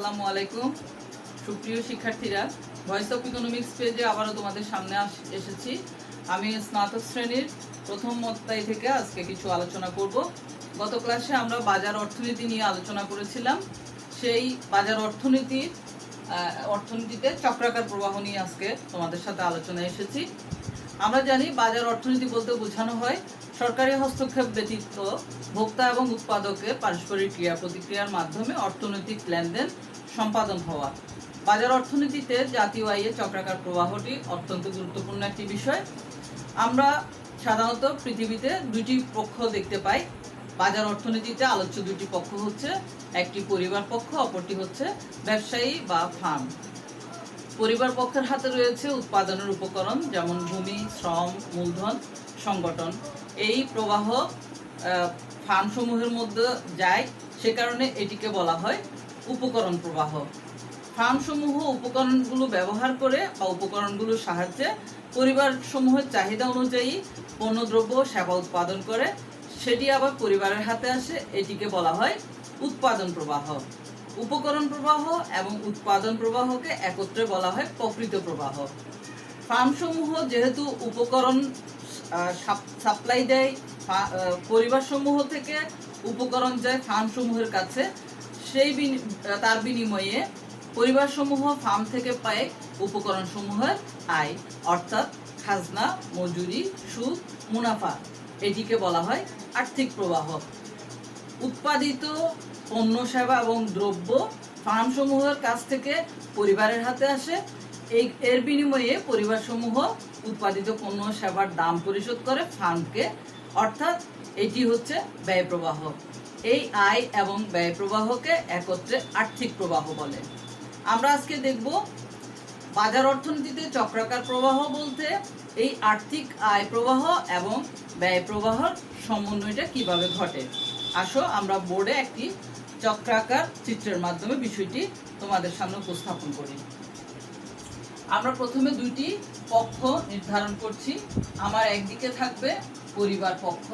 আসসালামু আলাইকুম সুপ্রিয় শিক্ষার্থীরা, ভয়েস অফ ইকোনমিক্স পেজে আবারও তোমাদের সামনে এসেছি। আমি স্নাতক শ্রেণীর প্রথম অধ্যায় থেকে আজকে কিছু আলোচনা করব। গত ক্লাসে আমরা বাজার অর্থনীতি নিয়ে আলোচনা করেছিলাম। সেই বাজার অর্থনীতিতে চক্রাকার প্রবাহ নিয়ে আজকে তোমাদের সাথে আলোচনায় এসেছি। আমরা জানি বাজার অর্থনীতি বলতে বোঝানো হয় সরকারি হস্তক্ষেপ ব্যতীত ভোক্তা এবং উৎপাদকের পারস্পরিক ক্রিয়া প্রতিক্রিয়ার মাধ্যমে অর্থনৈতিক লেনদেন সম্পাদন হওয়া। বাজার অর্থনীতিতে জাতীয় আয়ে চক্রাকার প্রবাহটি অত্যন্ত গুরুত্বপূর্ণ একটি বিষয়। আমরা সাধারণত পৃথিবীতে দুইটি পক্ষ দেখতে পাই। বাজার অর্থনীতিতে আলোচ্য দুটি পক্ষ হচ্ছে, একটি পরিবার পক্ষ, অপরটি হচ্ছে ব্যবসায়ী বা ফার্ম। পরিবার পক্ষের হাতে রয়েছে উৎপাদনের উপকরণ, যেমন ভূমি, শ্রম, মূলধন, সংগঠন। এই প্রবাহ ফার্মসমূহের মধ্যে যায়, সে কারণে এটিকে বলা হয় উপকরণ প্রবাহ। ফার্মসমূহ উপকরণগুলো ব্যবহার করে বা উপকরণগুলোর সাহায্যে পরিবারসমূহের চাহিদা অনুযায়ী পণ্যদ্রব্য সেবা উৎপাদন করে, সেটি আবার পরিবারের হাতে আসে, এটিকে বলা হয় উৎপাদন প্রবাহ। উপকরণ প্রবাহ এবং উৎপাদন প্রবাহকে একত্রে বলা হয় প্রকৃত প্রবাহ। ফার্মসমূহ যেহেতু উপকরণ সাপ্লাই দেয়, পরিবারসমূহ থেকে উপকরণ যায় ফার্মসমূহের কাছে, তার বিনিময়ে পরিবারসমূহ ফার্ম থেকে পায় উপকরণসমূহের আয়, অর্থাৎ খাজনা, মজুরি, সুদ, মুনাফা। এটিকে বলা হয় আর্থিক প্রবাহ। উৎপাদিত পণ্য, সেবা এবং দ্রব্য ফার্মসমূহের কাছ থেকে পরিবারের হাতে আসে। এর বিনিময়ে পরিবারসমূহ উৎপাদিত পণ্য সেবার দাম পরিশোধ করে ফার্মকে, অর্থাৎ এটি হচ্ছে ব্যয় প্রবাহ। এই আয় এবং ব্যয় প্রবাহকে একত্রে আর্থিক প্রবাহ বলে। আমরা আজকে দেখব বাজার অর্থনীতিতে চক্রাকার প্রবাহ বলতে এই আর্থিক আয় প্রবাহ এবং ব্যয় প্রবাহের সমন্বয়টা কিভাবে ঘটে। আসো আমরা বোর্ডে একটি চক্রাকার চিত্রের মাধ্যমে বিষয়টি তোমাদের সামনে উপস্থাপন করি। আমরা প্রথমে দুইটি পক্ষ নির্ধারণ করছি। আমার একদিকে থাকবে পরিবার পক্ষ,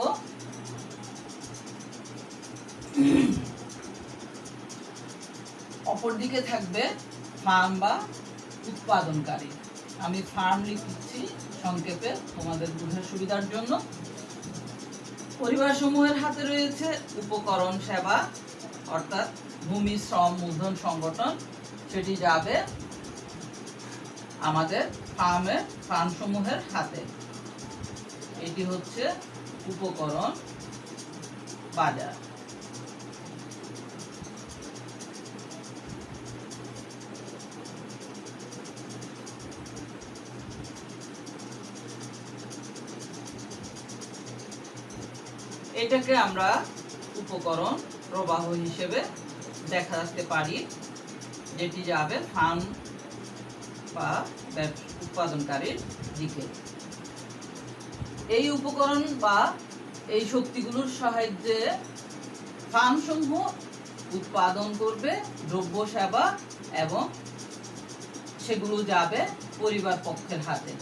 অপরদিকে থাকবে ফার্ম বা উৎপাদনকারী। আমি ফার্ম লিখছি সংক্ষেপে তোমাদের বোঝার সুবিধার জন্য। পরিবারসমূহের হাতে রয়েছে উপকরণ সেবা, অর্থাৎ ভূমি, শ্রম, মূলধন, সংগঠন। সেটি যাবে আমাদের ফার্মসমূহের হাতে। এটি হচ্ছে উপকরণ বাজার। এটাকে আমরা উপকরণ প্রবাহ হিসেবে দেখাতে পারি, যেটি যাবে ফার্ম বা উৎপাদনকারীর দিকে। এই উপকরণ বা এই শক্তিগুলোর সাহায্যে ফার্মসমূহ উৎপাদন করবে দ্রব্য, সেবা, এবং সেগুলো যাবে পরিবার পক্ষের হাতে।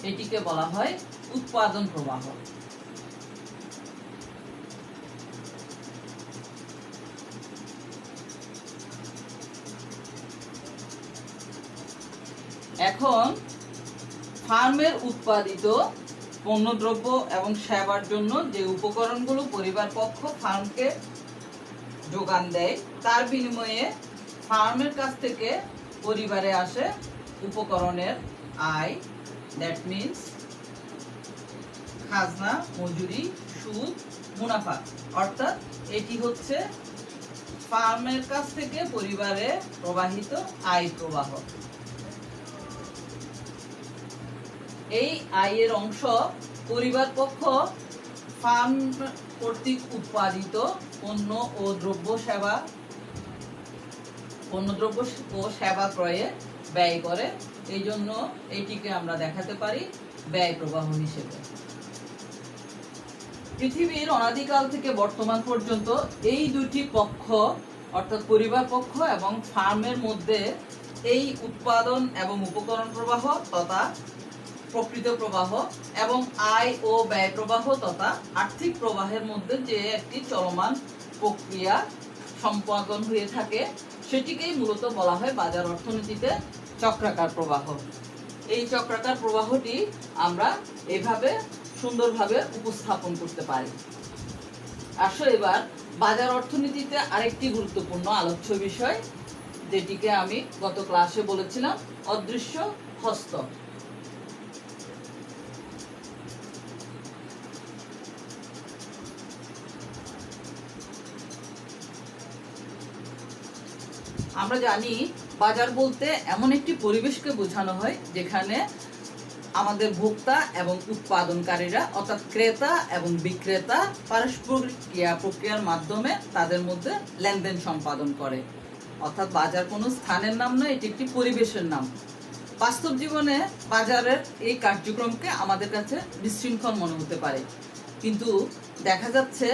এটিকে বলা হয় উৎপাদন প্রবাহ। এখন ফার্মের উৎপাদিত পণ্যদ্রব্য এবং সেবার জন্য যে উপকরণগুলো পরিবার পক্ষ ফার্মকে যোগান দেয়, তার বিনিময়ে ফার্মের কাছ থেকে পরিবারে আসে উপকরণের আয়, দ্যাট মিনস খাজনা, মজুরি, সুদ, মুনাফা। অর্থাৎ এটি হচ্ছে ফার্মের কাছ থেকে পরিবারে প্রবাহিত আয় প্রবাহ। এই আয়ের অংশ পরিবার পক্ষ ফার্ম কর্তৃক উৎপাদিত পণ্যদ্রব্য ও সেবা ক্রয়ে ব্যয় করে। এই জন্য এটিকে আমরা দেখাতে পারি ব্যয় প্রবাহ হিসেবে। পৃথিবীর অনাদিকাল থেকে বর্তমান পর্যন্ত এই দুটি পক্ষ, অর্থাৎ পরিবার পক্ষ এবং ফার্মের মধ্যে এই উৎপাদন এবং উপকরণ প্রবাহ তথা প্রকৃত প্রবাহ এবং আয় ও ব্যয় প্রবাহ তথা আর্থিক প্রবাহের মধ্যে যে একটি চলমান প্রক্রিয়া সম্পাদন হয়ে থাকে সেটিকেই মূলত বলা হয় বাজার অর্থনীতিতে চক্রাকার প্রবাহ। এই চক্রাকার প্রবাহটি আমরা এইভাবে সুন্দরভাবে উপস্থাপন করতে পারি। আসো এবার বাজার অর্থনীতিতে আরেকটি গুরুত্বপূর্ণ আলোচ্য বিষয়, যেটিকে আমি গত ক্লাসে বলেছিলাম, অদৃশ্য হস্ত। আমরা জানি বাজার বলতে এমন একটি পরিবেশকে বোঝানো হয় যেখানে আমাদের ভোক্তা এবং উৎপাদনকারীরা অর্থাৎ ক্রেতা এবং বিক্রেতা পারস্পরিক প্রক্রিয়ার মাধ্যমে তাদের মধ্যে লেনদেন সম্পাদন করে। অর্থাৎ বাজার কোনো স্থানের নাম নয়, এটি একটি পরিবেশের নাম। বাস্তব জীবনে বাজারের এই কার্যক্রমকে আমাদের কাছে বিশৃঙ্খল মনে হতে পারে, কিন্তু দেখা যাচ্ছে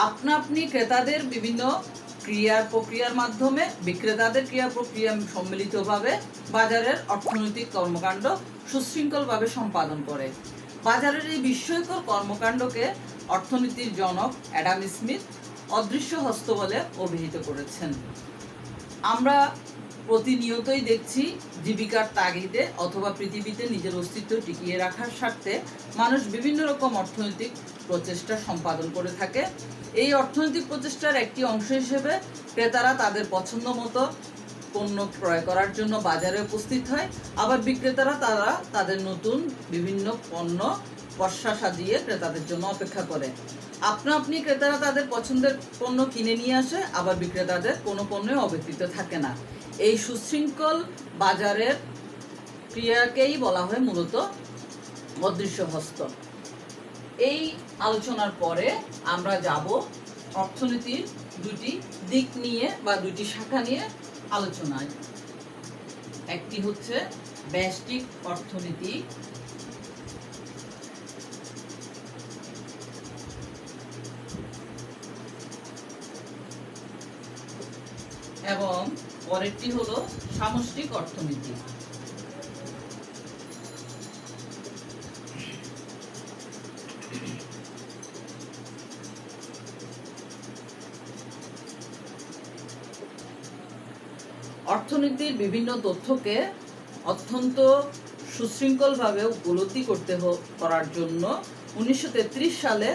আপনা আপনি ক্রেতাদের বিভিন্ন ক্রিয়ার প্রক্রিয়ার মাধ্যমে বিক্রেতাদের ক্রিয়া প্রক্রিয়া সম্মিলিতভাবে বাজারের অর্থনৈতিক কর্মকাণ্ড সুশৃঙ্খলভাবে সম্পাদন করে। বাজারের এই বিস্ময়কর কর্মকাণ্ডকে অর্থনীতির জনক অ্যাডাম স্মিথ অদৃশ্য হস্ত বলে অভিহিত করেছেন। আমরা প্রতিনিয়তই দেখছি জীবিকার তাগিদে অথবা পৃথিবীতে নিজের অস্তিত্ব টিকিয়ে রাখার স্বার্থে মানুষ বিভিন্ন রকম অর্থনৈতিক প্রচেষ্টা সম্পাদন করে থাকে। এই অর্থনৈতিক প্রচেষ্টার একটি অংশ হিসেবে ক্রেতারা তাদের পছন্দ মতো পণ্য ক্রয় করার জন্য বাজারে উপস্থিত হয়, আবার বিক্রেতারা তাদের নতুন বিভিন্ন পণ্য পসরা সাজিয়ে ক্রেতাদের জন্য অপেক্ষা করে। আপনা আপনি ক্রেতারা তাদের পছন্দের পণ্য কিনে নিয়ে আসে, আবার বিক্রেতাদের কোনো পণ্যই অবিক্রিত থাকে না। এই সুশৃঙ্খল বাজারের ক্রিয়াকেই বলা হয় মূলত অদৃশ্য হস্ত। এই আলোচনার পরে আমরা যাব অর্থনীতির দুটি দিক নিয়ে বা দুটি শাখা নিয়ে আলোচনায়। একটি হচ্ছে ব্যষ্টিক অর্থনীতি এবং পরেরটি হলো সামষ্টিক অর্থনীতি। অর্থনীতির বিভিন্ন তথ্যকে অত্যন্ত সুশৃঙ্খলভাবে উপলব্ধি করার জন্য 1933 সালে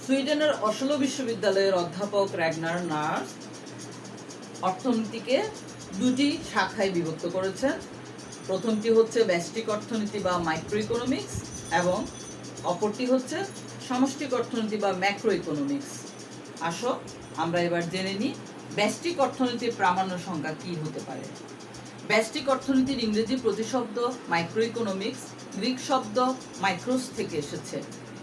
সুইডেনের অসলো বিশ্ববিদ্যালয়ের অধ্যাপক র্যাগনার নার্স অর্থনীতিকে দুটি শাখায় বিভক্ত করেছেন। প্রথমটি হচ্ছে ব্যষ্টিক অর্থনীতি বা মাইক্রো ইকোনমিক্স এবং অপরটি হচ্ছে সমষ্টিক অর্থনীতি বা ম্যাক্রো ইকোনমিক্স। আসো আমরা এবার জেনে নিই ব্যষ্টিক অর্থনীতির প্রামাণ্য সংজ্ঞা কি হতে পারে। ব্যষ্টিক অর্থনীতির ইংরেজি প্রতিশব্দ মাইক্রো ইকোনমিক্স গ্রিক শব্দ মাইক্রোস থেকে এসেছে,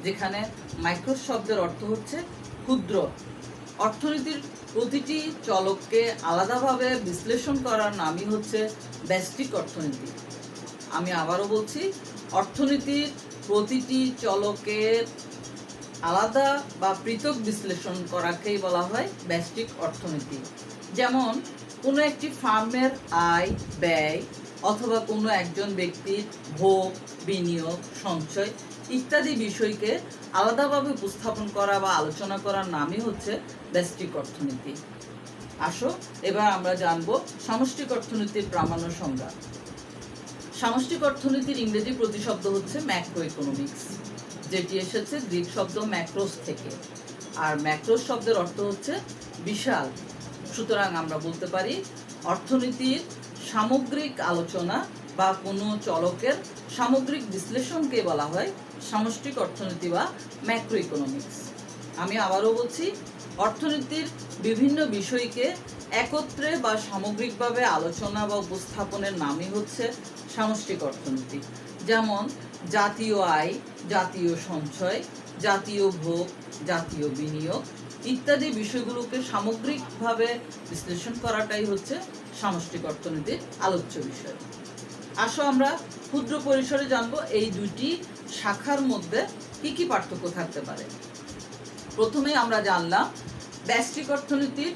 যেখানে মাইক্রোস শব্দের অর্থ হচ্ছে ক্ষুদ্র। অর্থনীতির প্রতিটি চলককে আলাদাভাবে বিশ্লেষণ করার নামই হচ্ছে ব্যষ্টিক অর্থনীতি। আমি আবারও বলছি, অর্থনীতির প্রতিটি চলকের আলাদা বা পৃথক বিশ্লেষণ করাকেই বলা হয় ব্যষ্টিক অর্থনীতি। যেমন কোনো একটি ফার্মের আয় ব্যয় অথবা কোনো একজন ব্যক্তির ভোগ বিনিয়োগ সঞ্চয় ইত্যাদি বিষয়কে আলাদাভাবে উপস্থাপন করা বা আলোচনা করার নামই হচ্ছে ব্যষ্টিক অর্থনীতি। আসো এবার আমরা জানবো সামষ্টিক অর্থনীতির প্রামাণ্য সংজ্ঞা। সামষ্টিক অর্থনীতির ইংরেজি প্রতিশব্দ হচ্ছে ম্যাক্রো ইকোনমিক্স, যেটি এসেছে গ্রিক শব্দ ম্যাক্রোস থেকে, আর ম্যাক্রোস শব্দের অর্থ হচ্ছে বিশাল। সুতরাং আমরা বলতে পারি অর্থনীতির সামগ্রিক আলোচনা বা কোনো চলকের সামগ্রিক বিশ্লেষণকে বলা হয় সামষ্টিক অর্থনীতি বা ম্যাক্রো ইকোনমিক্স। আমি আবারও বলছি, অর্থনীতির বিভিন্ন বিষয়কে একত্রে বা সামগ্রিকভাবে আলোচনা বা উপস্থাপনের নামই হচ্ছে সামষ্টিক অর্থনীতি। যেমন জাতীয় আয়, জাতীয় সঞ্চয়, জাতীয় ভোগ, জাতীয় বিনিয়োগ ইত্যাদি বিষয়গুলোকে সামগ্রিকভাবে বিশ্লেষণ করাটাই হচ্ছে সামষ্টিক অর্থনীতির আলোচ্য বিষয়। আসো আমরা ক্ষুদ্র পরিসরে জানবো এই দুটি শাখার মধ্যে কি কি পার্থক্য থাকতে পারে। প্রথমে আমরা জানলাম ব্যষ্টিক অর্থনীতির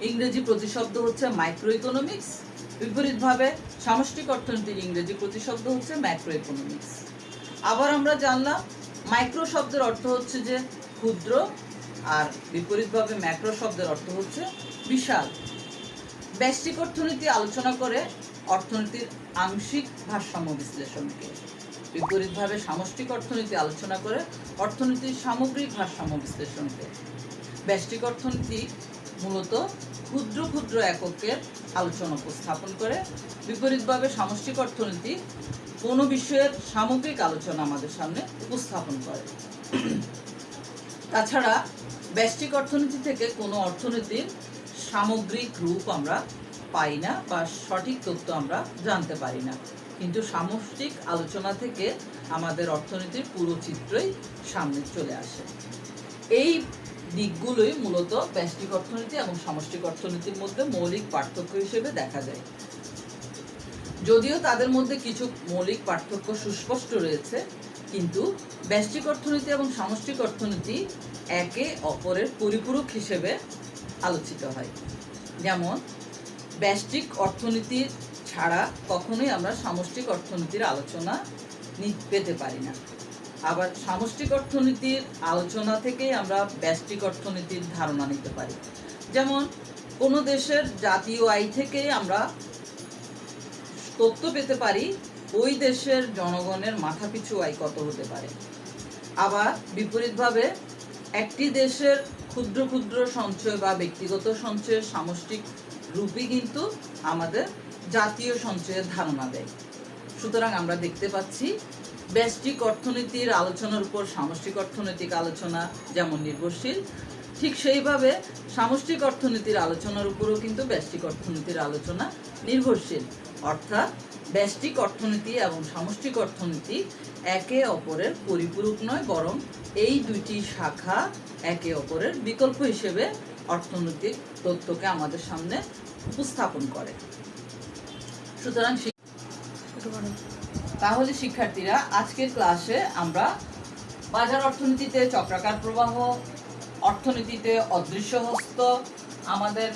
ইংরেজি প্রতিশব্দ হচ্ছে মাইক্রো ইকোনমিক্স বিপরীতভাবে সামষ্টিক অর্থনীতির ইংরেজি প্রতিশব্দ হচ্ছে ম্যাক্রো ইকোনমিক্স। আবার আমরা জানলাম মাইক্রো শব্দের অর্থ হচ্ছে যে ক্ষুদ্র, আর বিপরীতভাবে ম্যাক্রো শব্দের অর্থ হচ্ছে বিশাল। ব্যষ্টিক অর্থনীতি আলোচনা করে অর্থনীতির আংশিক ভারসাম্য বিশ্লেষণকে, বিপরীতভাবে সামষ্টিক অর্থনীতি আলোচনা করে অর্থনীতির সামগ্রিক ভারসাম্য বিশ্লেষণকে। ব্যষ্টিক অর্থনীতি মূলত ক্ষুদ্র ক্ষুদ্র এককের আলোচনা উপস্থাপন করে, বিপরীতভাবে সামষ্টিক অর্থনীতি কোনো বিষয়ের সামগ্রিক আলোচনা আমাদের সামনে উপস্থাপন করে। তাছাড়া ব্যষ্টিক অর্থনীতি থেকে কোনো অর্থনীতির সামগ্রিক রূপ আমরা পাই না বা সঠিক তথ্য আমরা জানতে পারি না, কিন্তু সামষ্টিক আলোচনা থেকে আমাদের অর্থনীতির পুরো চিত্রই সামনে চলে আসে। এই দিকগুলোই মূলত ব্যষ্টিক অর্থনীতি এবং সামষ্টিক অর্থনীতির মধ্যে মৌলিক পার্থক্য হিসেবে দেখা যায়। যদিও তাদের মধ্যে কিছু মৌলিক পার্থক্য সুস্পষ্ট রয়েছে, কিন্তু ব্যষ্টিক অর্থনীতি এবং সামষ্টিক অর্থনীতি একে অপরের পরিপূরক হিসেবে আলোচিত হয়। যেমন ব্যষ্টিক অর্থনীতি ছাড়া কখনোই আমরা সামষ্টিক অর্থনীতির আলোচনা পেতে পারি না। আবার সামষ্টিক অর্থনীতির আলোচনা থেকেই আমরা ব্যষ্টিক অর্থনীতির ধারণা নিতে পারি। যেমন কোনো দেশের জাতীয় আয় থেকে আমরা তথ্য পেতে পারি ওই দেশের জনগণের মাথাপিছু আয় কত হতে পারে। আবার বিপরীতভাবে একটি দেশের ক্ষুদ্র ক্ষুদ্র সঞ্চয় বা ব্যক্তিগত সঞ্চয়ের সামষ্টিক রূপই কিন্তু আমাদের জাতীয় সঞ্চয়ের ধারণা দেয়। সুতরাং আমরা দেখতে পাচ্ছি ব্যষ্টিক অর্থনীতির আলোচনার উপর সামষ্টিক অর্থনৈতিক আলোচনা যেমন নির্ভরশীল, ঠিক সেইভাবে সামষ্টিক অর্থনীতির আলোচনার উপরও কিন্তু ব্যষ্টিক অর্থনীতির আলোচনা নির্ভরশীল। অর্থাৎ ব্যষ্টিক অর্থনীতি এবং সামষ্টিক অর্থনীতি একে অপরের পরিপূরক নয়, বরং এই দুইটি শাখা একে অপরের বিকল্প হিসেবে অর্থনৈতিক তথ্যকে আমাদের সামনে উপস্থাপন করে। সুতরাং তাহলে শিক্ষার্থীরা, আজকের ক্লাসে আমরা বাজার অর্থনীতিতে চক্রাকার প্রবাহ, অর্থনীতিতে অদৃশ্য হস্ত, আমাদের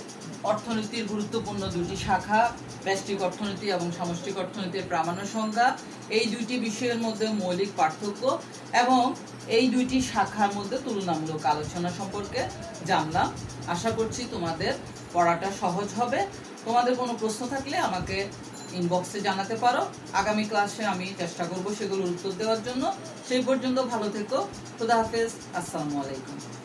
অর্থনীতির গুরুত্বপূর্ণ দুটি শাখা ব্যষ্টিক অর্থনীতি এবং সামষ্টিক অর্থনীতির প্রামাণ্য সংজ্ঞা, এই দুইটি বিষয়ের মধ্যে মৌলিক পার্থক্য এবং এই দুইটি শাখার মধ্যে তুলনামূলক আলোচনা সম্পর্কে জানলাম। আশা করছি তোমাদের পড়াটা সহজ হবে। তোমাদের কোনো প্রশ্ন থাকলে আমাকে ইনবক্সে জানাতে পারো। আগামী ক্লাসে আমি চেষ্টা করব সেগুলোর উত্তর দেওয়ার জন্য। সেই পর্যন্ত ভালো থেকো। খোদা হাফেজ। আসসালামু আলাইকুম।